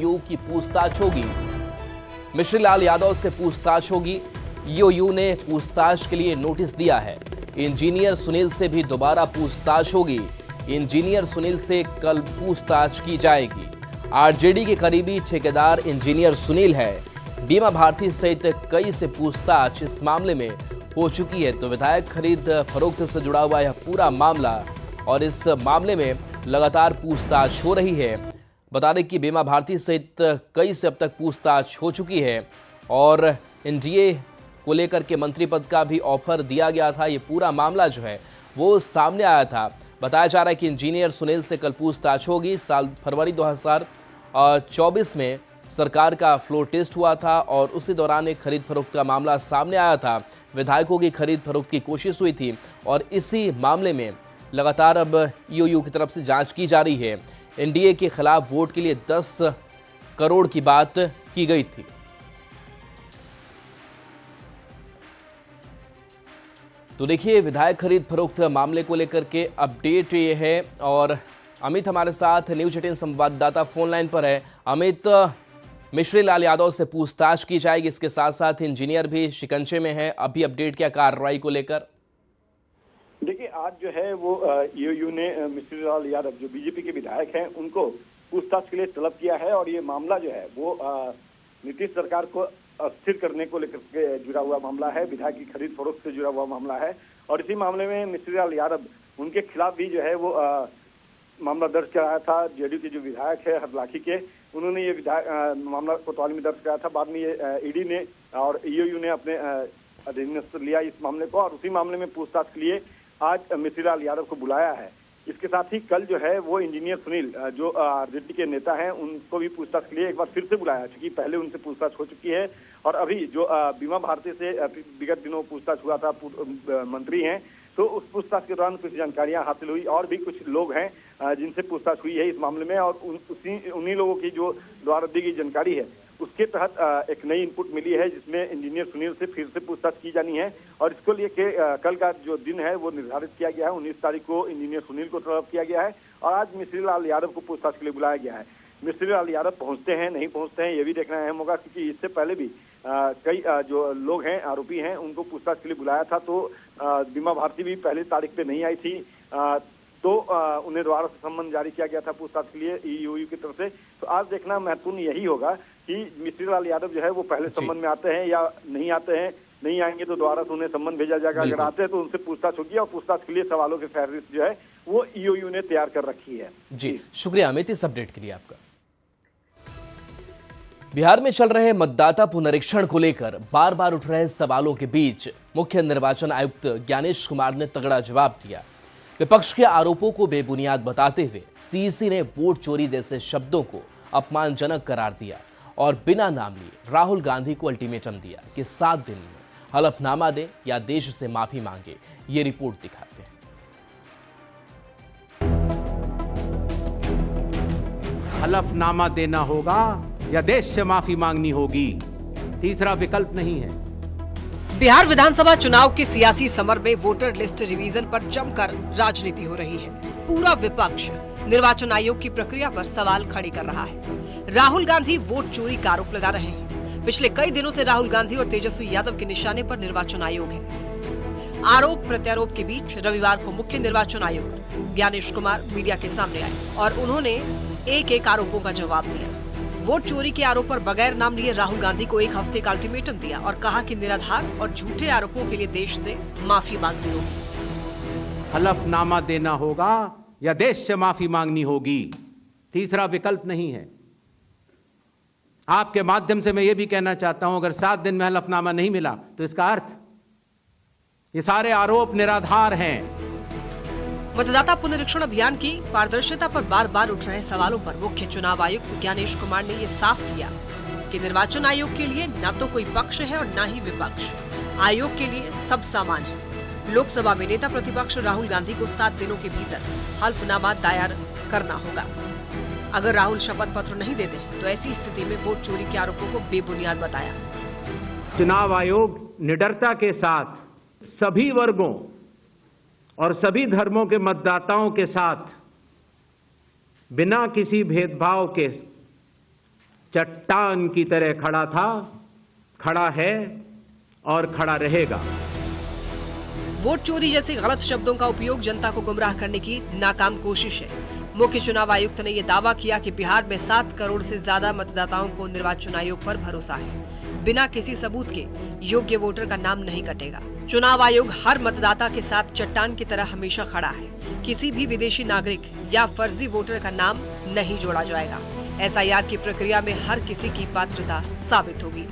EOU की पूछताछ होगी। मिश्री लाल यादव से पूछताछ होगी। ईओयू ने पूछताछ के लिए नोटिस दिया है। इंजीनियर सुनील से भी दोबारा पूछताछ होगी। इंजीनियर सुनील से कल पूछताछ की जाएगी। आरजेडी के करीबी ठेकेदार इंजीनियर सुनील है। बीमा भारती सहित कई से पूछताछ इस मामले में हो चुकी है। तो विधायक खरीद फरोख्त से जुड़ा हुआ यह पूरा मामला और इस मामले में लगातार पूछताछ हो रही है। बता दें कि बीमा भारती सहित कई से अब तक पूछताछ हो चुकी है और एनडीए को लेकर के मंत्री पद का भी ऑफर दिया गया था। ये पूरा मामला जो है वो सामने आया था। बताया जा रहा है कि इंजीनियर सुनील से कल पूछताछ होगी। साल फरवरी 2024 में सरकार का फ्लोर टेस्ट हुआ था और उसी दौरान एक खरीद फरोख्त का मामला सामने आया था। विधायकों की खरीद फरोख्त की कोशिश हुई थी और इसी मामले में लगातार अब ईओयू की तरफ से जांच की जा रही है। एनडीए के खिलाफ वोट के लिए 10 करोड़ की बात की गई थी। तो देखिए, विधायक खरीद फरोख्त मामले को लेकर के अपडेट ये है और अमित हमारे साथ न्यूज 18 संवाददाता फोन लाइन पर है। अमित, मिश्री लाल यादव से पूछताछ की जाएगी, इसके साथ साथ इंजीनियर भी शिकंजे में है। अभी अपडेट क्या कार्रवाई को लेकर? देखिए, आज जो है वो ईओयू ने मिश्री लाल यादव जो बीजेपी के विधायक हैं उनको पूछताछ के लिए तलब किया है और ये मामला जो है वो नीतीश सरकार को अस्थिर करने को लेकर के जुड़ा हुआ मामला है। विधायक की खरीद फरोख्त से जुड़ा हुआ मामला है और इसी मामले में मिश्री लाल यादव उनके खिलाफ भी जो है वो मामला दर्ज कराया था। जेडीयू के जो विधायक है हरलाखी के, उन्होंने ये मामला कोतवाली में दर्ज कराया था। बाद में ये ईडी ने और ईओयू ने अपने अधीन लिया इस मामले को और उसी मामले में पूछताछ के लिए आज मिश्री लाल यादव को बुलाया है। इसके साथ ही कल जो है वो इंजीनियर सुनील जो आरजेडी के नेता हैं उनको भी पूछताछ के लिए एक बार फिर से बुलाया, क्योंकि पहले उनसे पूछताछ हो चुकी है और अभी जो बीमा भारती से विगत दिनों पूछताछ हुआ था मंत्री हैं, तो उस पूछताछ के दौरान कुछ जानकारियां हासिल हुई और भी कुछ लोग हैं जिनसे पूछताछ हुई है इस मामले में और उन्हीं लोगों की जो द्वारा दी गई जानकारी है उसके तहत एक नई इनपुट मिली है जिसमें इंजीनियर सुनील से फिर से पूछताछ की जानी है और इसको लिए के कल का जो दिन है वो निर्धारित किया गया है। 19 तारीख को इंजीनियर सुनील को तलब किया गया है और आज मिश्री लाल यादव को पूछताछ के लिए बुलाया गया है। मिश्री लाल यादव पहुंचते हैं नहीं पहुंचते हैं ये भी देखना अहम होगा, क्योंकि इससे पहले भी कई जो लोग हैं आरोपी हैं उनको पूछताछ के लिए बुलाया था। तो बीमा भारती भी पहली तारीख पे नहीं आई थी तो उन्हें दोबारा से सम्मन जारी किया गया था पूछताछ के लिए ईओयू की तरफ से। तो आज देखना महत्वपूर्ण यही होगा कि मिश्री लाल यादव जो है वो पहले सम्मन में आते हैं या नहीं आते हैं। नहीं आएंगे तो दोबारा से उन्हें सम्मन भेजा जाएगा। अगर आते हैं तो उनसे पूछताछ होगी और पूछताछ के लिए सवालों की फहरिस्त जो है वो ईओयू ने तैयार कर रखी है। जी, शुक्रिया अमित इस अपडेट के लिए आपका। बिहार में चल रहे मतदाता पुनरीक्षण को लेकर बार बार उठ रहे सवालों के बीच मुख्य निर्वाचन आयुक्त ज्ञानेश कुमार ने तगड़ा जवाब दिया। विपक्ष के आरोपों को बेबुनियाद बताते हुए सीईसी ने वोट चोरी जैसे शब्दों को अपमानजनक करार दिया और बिना नाम लिए राहुल गांधी को अल्टीमेटम दिया कि 7 दिन में हलफनामा दें या देश से माफी मांगे। ये रिपोर्ट दिखाते हैं। हलफनामा देना होगा या देश से माफी मांगनी होगी, तीसरा विकल्प नहीं है। बिहार विधानसभा चुनाव के सियासी समर में वोटर लिस्ट रिवीजन पर जमकर राजनीति हो रही है। पूरा विपक्ष निर्वाचन आयोग की प्रक्रिया पर सवाल खड़े कर रहा है। राहुल गांधी वोट चोरी का आरोप लगा रहे हैं। पिछले कई दिनों से राहुल गांधी और तेजस्वी यादव के निशाने पर निर्वाचन आयोग है। आरोप प्रत्यारोप के बीच रविवार को मुख्य निर्वाचन आयुक्त ज्ञानेश कुमार मीडिया के सामने आए और उन्होंने एक एक आरोपों का जवाब दिया। वोट चोरी के आरोप पर बगैर नाम लिए राहुल गांधी को 1 हफ्ते का अल्टीमेटम दिया और कहा कि निराधार और झूठे आरोपों के लिए देश से माफी मांगनी होगी। हलफनामा देना होगा या देश से माफी मांगनी होगी, तीसरा विकल्प नहीं है। आपके माध्यम से मैं ये भी कहना चाहता हूं, अगर 7 दिन में हलफनामा नहीं मिला तो इसका अर्थ ये सारे आरोप निराधार हैं। मतदाता पुनरीक्षण अभियान की पारदर्शिता पर बार बार उठ रहे सवालों पर मुख्य चुनाव आयुक्त ज्ञानेश कुमार ने ये साफ किया कि निर्वाचन आयोग के लिए न तो कोई पक्ष है और न ही विपक्ष। आयोग के लिए सब समान है। लोकसभा में नेता प्रतिपक्ष राहुल गांधी को 7 दिनों के भीतर हल्फनामा दायर करना होगा। अगर राहुल शपथ पत्र नहीं देते तो ऐसी स्थिति में वोट चोरी के आरोपों को बेबुनियाद बताया। चुनाव आयोग निडरता के साथ सभी वर्गों और सभी धर्मों के मतदाताओं के साथ बिना किसी भेदभाव के चट्टान की तरह खड़ा था, खड़ा है और खड़ा रहेगा। वोट चोरी जैसे गलत शब्दों का उपयोग जनता को गुमराह करने की नाकाम कोशिश है। मुख्य चुनाव आयुक्त ने यह दावा किया कि बिहार में 7 करोड़ से ज्यादा मतदाताओं को निर्वाचन आयोग पर भरोसा है। बिना किसी सबूत के योग्य वोटर का नाम नहीं कटेगा। चुनाव आयोग हर मतदाता के साथ चट्टान की तरह हमेशा खड़ा है। किसी भी विदेशी नागरिक या फर्जी वोटर का नाम नहीं जोड़ा जाएगा। SIR की प्रक्रिया में हर किसी की पात्रता साबित होगी।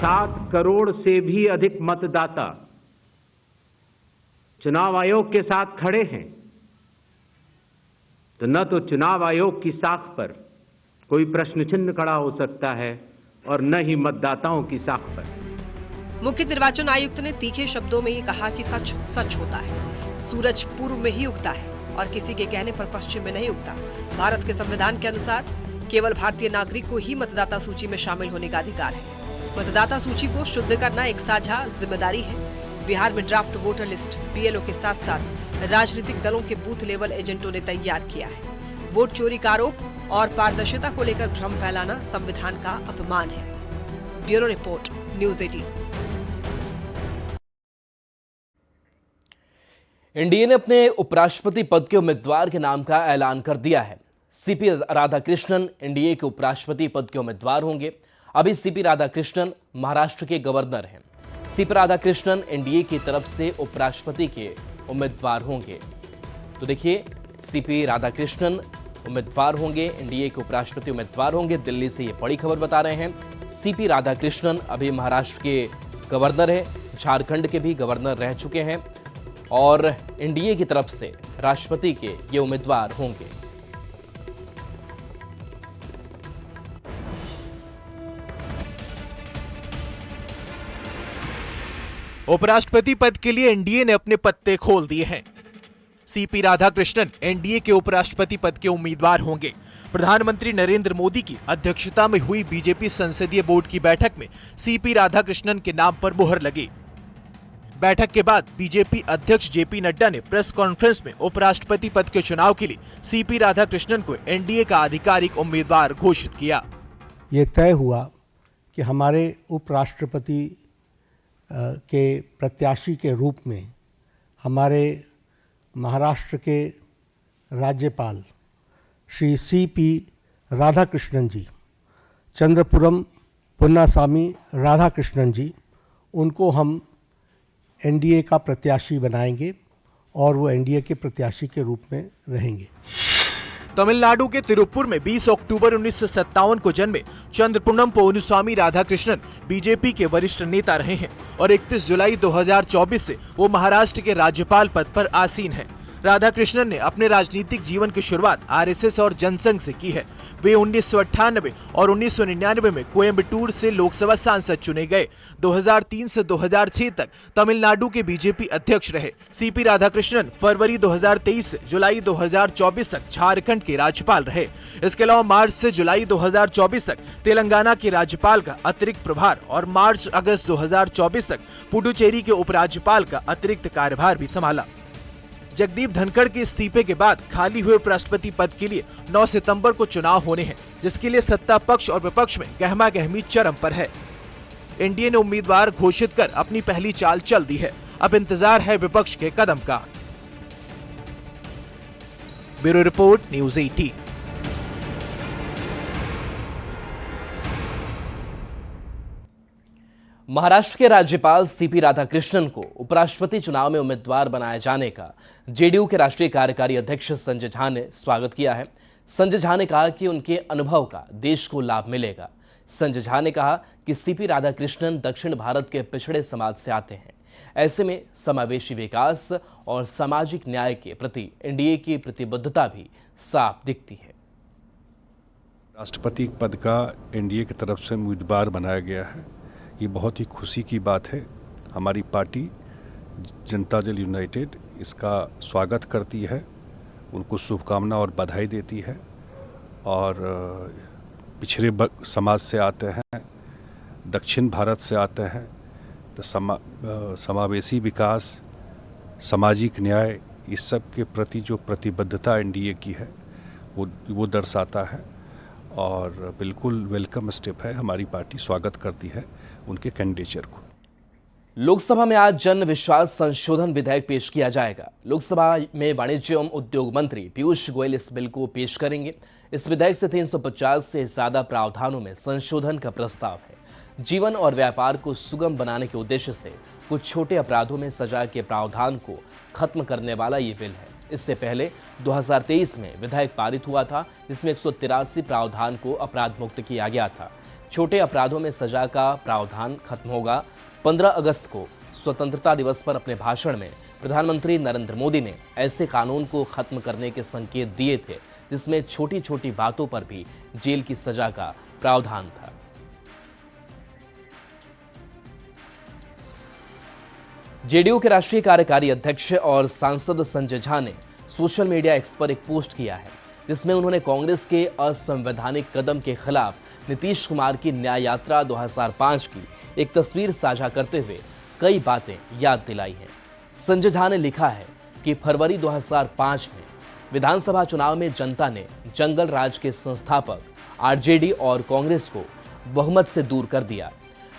7 करोड़ से भी अधिक मतदाता चुनाव आयोग के साथ खड़े हैं, तो न तो चुनाव आयोग की साख पर कोई प्रश्न चिन्ह खड़ा हो सकता है और न ही मतदाताओं की साख पर। मुख्य निर्वाचन आयुक्त ने तीखे शब्दों में ये कहा कि सच सच होता है। सूरज पूर्व में ही उगता है और किसी के कहने पर पश्चिम में नहीं उगता। भारत के संविधान के अनुसार केवल भारतीय नागरिक को ही मतदाता सूची में शामिल होने का अधिकार है। मतदाता सूची को शुद्ध करना एक साझा जिम्मेदारी है। बिहार में ड्राफ्ट वोटर लिस्ट BLO के साथ साथ राजनीतिक दलों के बूथ लेवल एजेंटों ने तैयार किया है। वोट चोरी का आरोप और पारदर्शिता को लेकर भ्रम फैलाना संविधान का अपमान है। Bureau report, news 18। एनडीए ने अपने उपराष्ट्रपति पद के उम्मीदवार के नाम का ऐलान कर दिया है। CP राधाकृष्णन एनडीए के उपराष्ट्रपति पद के उम्मीदवार होंगे। अभी CP राधाकृष्णन महाराष्ट्र के गवर्नर हैं। CP राधाकृष्णन एनडीए की तरफ से उपराष्ट्रपति के उम्मीदवार होंगे। तो देखिए, CP राधाकृष्णन उम्मीदवार होंगे, एनडीए के उपराष्ट्रपति उम्मीदवार होंगे। दिल्ली से ये बड़ी खबर बता रहे हैं। CP राधाकृष्णन अभी महाराष्ट्र के गवर्नर हैं, झारखंड के भी गवर्नर रह चुके हैं और एनडीए की तरफ से राष्ट्रपति के ये उम्मीदवार होंगे। उपराष्ट्रपति पद के लिए एनडीए ने अपने पत्ते खोल दिए हैं। CP राधाकृष्णन एनडीए के उपराष्ट्रपति पद के उम्मीदवार होंगे। प्रधानमंत्री नरेंद्र मोदी की अध्यक्षता में हुई बीजेपी संसदीय बोर्ड की बैठक में CP राधाकृष्णन के नाम पर मुहर लगी। बैठक के बाद बीजेपी अध्यक्ष JP नड्डा ने प्रेस कॉन्फ्रेंस में उपराष्ट्रपति पद के चुनाव के लिए CP राधाकृष्णन को एनडीए का आधिकारिक उम्मीदवार घोषित किया। ये तय हुआ कि हमारे उपराष्ट्रपति के प्रत्याशी के रूप में हमारे महाराष्ट्र के राज्यपाल श्री CP राधाकृष्णन जी, चंद्रपुरम पुन्नासामी राधाकृष्णन जी, उनको हम एनडीए का प्रत्याशी बनाएंगे और वो एनडीए के प्रत्याशी के रूप में रहेंगे। तमिलनाडु के तिरुपुर में 20 अक्टूबर 1957 को जन्मे चंद्रपुरम पोनुसामी राधाकृष्णन बीजेपी के वरिष्ठ नेता रहे हैं और 31 जुलाई 2024 से वो महाराष्ट्र के राज्यपाल पद पर आसीन हैं। राधाकृष्णन ने अपने राजनीतिक जीवन की शुरुआत आरएसएस और जनसंघ से की है। वे 1998 और 1999 में कोयम्बटूर से लोकसभा सांसद चुने गए। 2003 से 2006 तक तमिलनाडु के बीजेपी अध्यक्ष रहे। CP राधाकृष्णन फरवरी 2023 से जुलाई 2024 तक झारखंड के राज्यपाल रहे। इसके अलावा मार्च से जुलाई 2024 तक तेलंगाना के राज्यपाल का अतिरिक्त प्रभार और मार्च अगस्त 2024 तक पुडुचेरी के उपराज्यपाल का अतिरिक्त कार्यभार भी संभाला। जगदीप धनखड़ के इस्तीफे के बाद खाली हुए उपराष्ट्रपति पद के लिए 9 सितंबर को चुनाव होने हैं, जिसके लिए सत्ता पक्ष और विपक्ष में गहमागहमी चरम पर है। एनडीए ने उम्मीदवार घोषित कर अपनी पहली चाल चल दी है। अब इंतजार है विपक्ष के कदम का। Bureau report, news 18। महाराष्ट्र के राज्यपाल CP राधाकृष्णन को उपराष्ट्रपति चुनाव में उम्मीदवार बनाए जाने का जेडीयू के राष्ट्रीय कार्यकारी अध्यक्ष संजय झा ने स्वागत किया है। संजय झा ने कहा कि उनके अनुभव का देश को लाभ मिलेगा। संजय झा ने कहा कि CP राधाकृष्णन दक्षिण भारत के पिछड़े समाज से आते हैं। ऐसे में समावेशी विकास और सामाजिक न्याय के प्रति एनडीए की प्रतिबद्धता भी साफ दिखती है। राष्ट्रपति पद का एनडीए की तरफ से उम्मीदवार बनाया गया है। ये बहुत ही खुशी की बात है। हमारी पार्टी जनता दल यूनाइटेड इसका स्वागत करती है, उनको शुभकामना और बधाई देती है। और पिछड़े समाज से आते हैं, दक्षिण भारत से आते हैं, तो समावेशी विकास, सामाजिक न्याय, इस सब के प्रति जो प्रतिबद्धता एनडीए की है वो दर्शाता है। और बिल्कुल वेलकम स्टेप है। हमारी पार्टी स्वागत करती है उनके कैंडिडेचर को। लोकसभा में आज जन विश्वास संशोधन विधेयक पेश किया जाएगा। लोकसभा में वाणिज्य एवं उद्योग मंत्री पीयूष गोयल इस बिल को पेश करेंगे। इस विधेयक से 350 से ज्यादा प्रावधानों में संशोधन का प्रस्ताव है। जीवन और व्यापार को सुगम बनाने के उद्देश्य से कुछ छोटे अपराधों में सजा के प्रावधान को खत्म करने वाला ये बिल है। इससे पहले 2023 में विधेयक पारित हुआ था, जिसमें 183 प्रावधान को अपराध मुक्त किया गया था। छोटे अपराधों में सजा का प्रावधान खत्म होगा। 15 अगस्त को स्वतंत्रता दिवस पर अपने भाषण में प्रधानमंत्री नरेंद्र मोदी ने ऐसे कानून को खत्म करने के संकेत दिए थे, जिसमें छोटी छोटी बातों पर भी जेल की सजा का प्रावधान था। जेडीयू के राष्ट्रीय कार्यकारी अध्यक्ष और सांसद संजय झा ने सोशल मीडिया एक्स पर एक पोस्ट किया है, जिसमें उन्होंने कांग्रेस के असंवैधानिक कदम के खिलाफ नीतीश कुमार की न्याय यात्रा 2005 की एक तस्वीर साझा करते हुए कई बातें याद दिलाई हैं। संजय झा ने लिखा है कि फरवरी 2005 में विधानसभा चुनाव में जनता ने जंगल राज के संस्थापक आरजेडी और कांग्रेस को बहुमत से दूर कर दिया।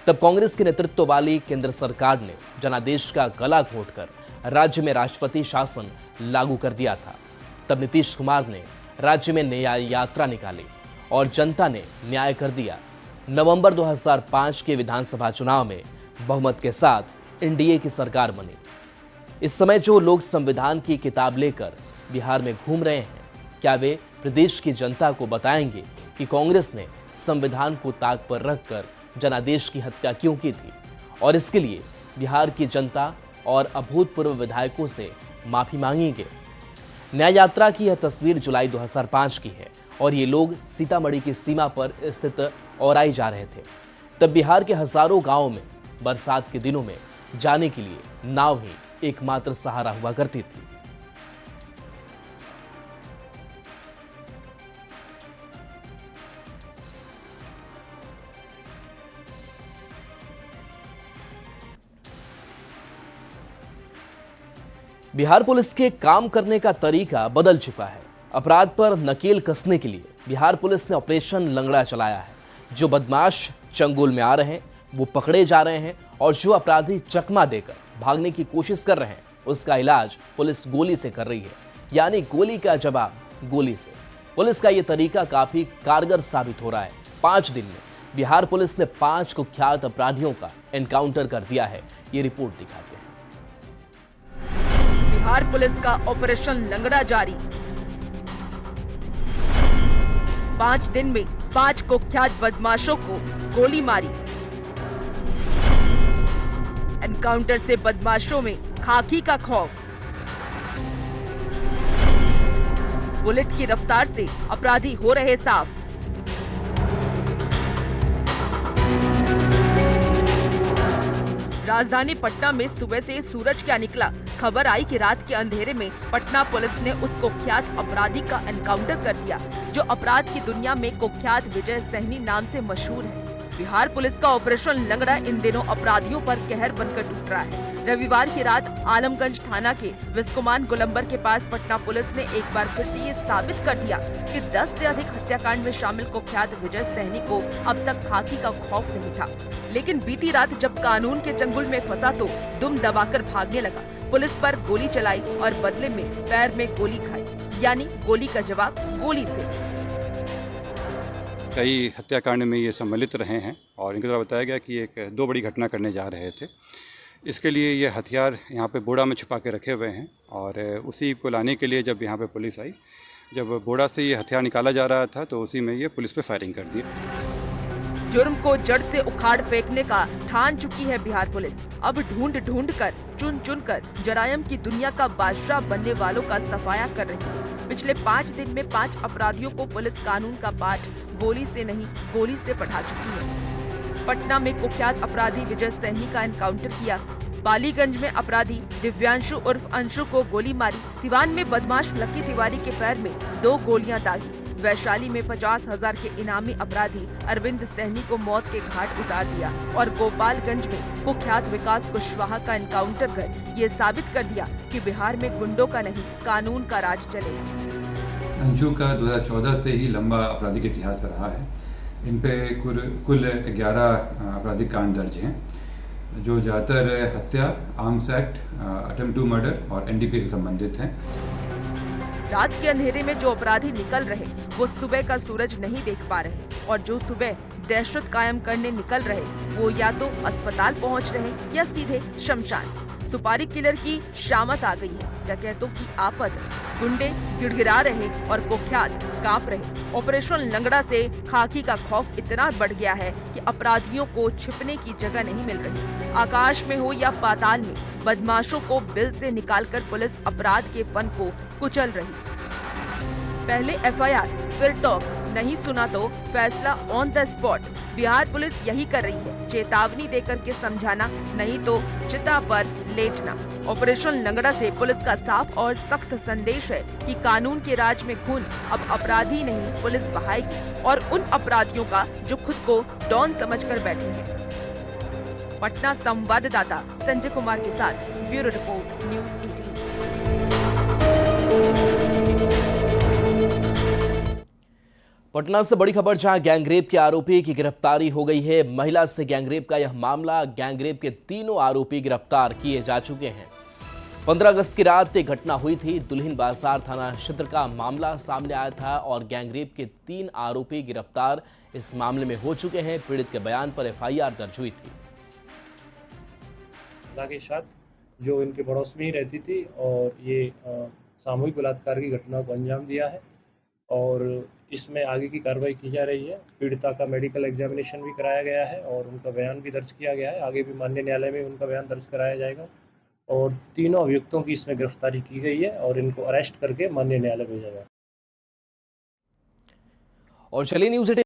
तब कांग्रेस के नेतृत्व वाली केंद्र सरकार ने जनादेश का गला घोंटकर राज्य में राष्ट्रपति शासन लागू कर दिया था। तब नीतीश कुमार ने राज्य में न्याय यात्रा निकाली और जनता ने न्याय कर दिया। नवंबर 2005 के विधानसभा चुनाव में बहुमत के साथ एनडीए की सरकार बनी। इस समय जो लोग संविधान की किताब लेकर बिहार में घूम रहे हैं, क्या वे प्रदेश की जनता को बताएंगे कि कांग्रेस ने संविधान को ताक पर रखकर जनादेश की हत्या क्यों की थी? और इसके लिए बिहार की जनता और अभूतपूर्व विधायकों से माफी मांगेंगे। न्याय यात्रा की यह तस्वीर जुलाई 2005 की है और ये लोग सीतामढ़ी की सीमा पर स्थित औराई जा रहे थे। तब बिहार के हजारों गांवों में बरसात के दिनों में जाने के लिए नाव ही एकमात्र सहारा हुआ करती थी। बिहार पुलिस के काम करने का तरीका बदल चुका है। अपराध पर नकेल कसने के लिए बिहार पुलिस ने ऑपरेशन लंगड़ा चलाया है। जो बदमाश चंगुल में आ रहे हैं वो पकड़े जा रहे हैं और जो अपराधी चकमा देकर भागने की कोशिश कर रहे हैं उसका इलाज पुलिस गोली से कर रही है, यानी गोली का जवाब गोली से। पुलिस का ये तरीका काफी कारगर साबित हो रहा है। 5 दिन में बिहार पुलिस ने 5 कुख्यात अपराधियों का एनकाउंटर कर दिया है। ये रिपोर्ट दिखाते हैं। बिहार पुलिस का ऑपरेशन लंगड़ा जारी। 5 दिन में 5 कुख्यात बदमाशों को गोली मारी। एनकाउंटर से बदमाशों में खाकी का खौफ। बुलेट की रफ्तार से अपराधी हो रहे साफ। राजधानी पटना में सुबह से सूरज क्या निकला। खबर आई कि रात के अंधेरे में पटना पुलिस ने उस कुख्यात अपराधी का एनकाउंटर कर दिया जो अपराध की दुनिया में कुख्यात विजय सहनी नाम से मशहूर है। बिहार पुलिस का ऑपरेशन लंगड़ा इन दिनों अपराधियों पर कहर बनकर टूट रहा है। रविवार की रात आलमगंज थाना के विस्कोमान गोलंबर के पास पटना पुलिस ने एक बार फिर से ये साबित कर दिया कि 10 से अधिक हत्याकांड में शामिल कुख्यात विजय सहनी को अब तक खाकी का खौफ नहीं था। लेकिन बीती रात जब कानून के चंगुल में फंसा तो दुम दबाकर भागने लगा। पुलिस पर गोली चलाई और बदले में पैर में गोली खाई, यानी गोली का जवाब गोली से। कई हत्याकांड में ये सम्मिलित रहे हैं और इनके द्वारा बताया गया कि 2 बड़ी घटना करने जा रहे थे। इसके लिए ये हथियार यहाँ पे बोड़ा में छुपा के रखे हुए हैं और उसी को लाने के लिए जब यहाँ पे पुलिस आई, जब बोड़ा से ये हथियार निकाला जा रहा था तो उसी में ये पुलिस पे फायरिंग कर दी। जुर्म को जड़ से उखाड़ फेंकने का ठान चुकी है बिहार पुलिस। अब ढूंढ कर चुन कर जरायम की दुनिया का बादशाह बनने वालों का सफाया कर रही है। पिछले 5 दिन में 5 अपराधियों को पुलिस कानून का पाठ गोली से नहीं गोली से पढ़ा चुकी है। पटना में कुख्यात अपराधी विजय सहनी का एनकाउंटर किया। बालीगंज में अपराधी दिव्यांशु उर्फ अंशु को गोली मारी। सिवान में बदमाश लकी तिवारी के पैर में 2 गोलियां दागी। वैशाली में 50,000 के इनामी अपराधी अरविंद सहनी को मौत के घाट उतार दिया और गोपालगंज में कुख्यात विकास कुशवाहा का एनकाउंटर कर ये साबित कर दिया कि बिहार में गुंडों का नहीं कानून का राज चलेगा। अंशु का 2014 से ही लंबा आपराधिक इतिहास रहा है। इन पे कुल 11 आपराधिक कांड दर्ज हैं, जो ज़्यादातर हत्या, arms act, attempt to murder और एनडीपीए से संबंधित हैं। रात के अंधेरे में जो अपराधी निकल रहे वो सुबह का सूरज नहीं देख पा रहे, और जो सुबह दहशत कायम करने निकल रहे वो या तो अस्पताल पहुंच रहे या सीधे शमशान। सुपारी किलर की शामत आ गई है। डकैतों की आफत, गुंडे गिड़गिड़ा रहे और कुख्यात कांप रहे। ऑपरेशन लंगड़ा से खाकी का खौफ इतना बढ़ गया है कि अपराधियों को छिपने की जगह नहीं मिल रही। आकाश में हो या पाताल में, बदमाशों को बिल से निकालकर पुलिस अपराध के फन को कुचल रही। पहले एफआईआर, फिर टॉक, नहीं सुना तो फैसला on the spot. Bihar police यही कर रही है, चेतावनी देकर के समझाना, नहीं तो चिता पर लेटना। ऑपरेशन लंगड़ा से पुलिस का साफ और सख्त संदेश है कि कानून के राज में खून अब अपराधी नहीं पुलिस बहाएगी, और उन अपराधियों का जो खुद को डॉन समझकर बैठे हैं। पटना संवाददाता संजय कुमार के साथ ब्यूरो रिपोर्ट, न्यूज़ 18। पटना से बड़ी खबर, जहां गैंगरेप के आरोपी की गिरफ्तारी हो गई है। महिला से गैंगरेप का यह मामला, गैंगरेप के तीनों आरोपी गिरफ्तार किए जा चुके हैं। 15 अगस्त की रात एक घटना हुई थी। दुल्हिन बाजार थाना क्षेत्र का मामला सामने आया था और गैंगरेप के 3 आरोपी गिरफ्तार इस मामले में हो चुके हैं। पीड़ित के बयान पर एफआईआर दर्ज हुई थी। के साथ जो इनके पड़ोस में ही रहती थी और ये सामूहिक बलात्कार की घटना को अंजाम दिया है, और इसमें आगे की कार्रवाई की जा रही है। पीड़िता का मेडिकल एग्जामिनेशन भी कराया गया है और उनका बयान भी दर्ज किया गया है। आगे भी माननीय न्यायालय में उनका बयान दर्ज कराया जाएगा, और तीनों अभियुक्तों की इसमें गिरफ्तारी की गई है और इनको अरेस्ट करके माननीय न्यायालय भेजा जाएगा। और चलिए न्यूज़ 18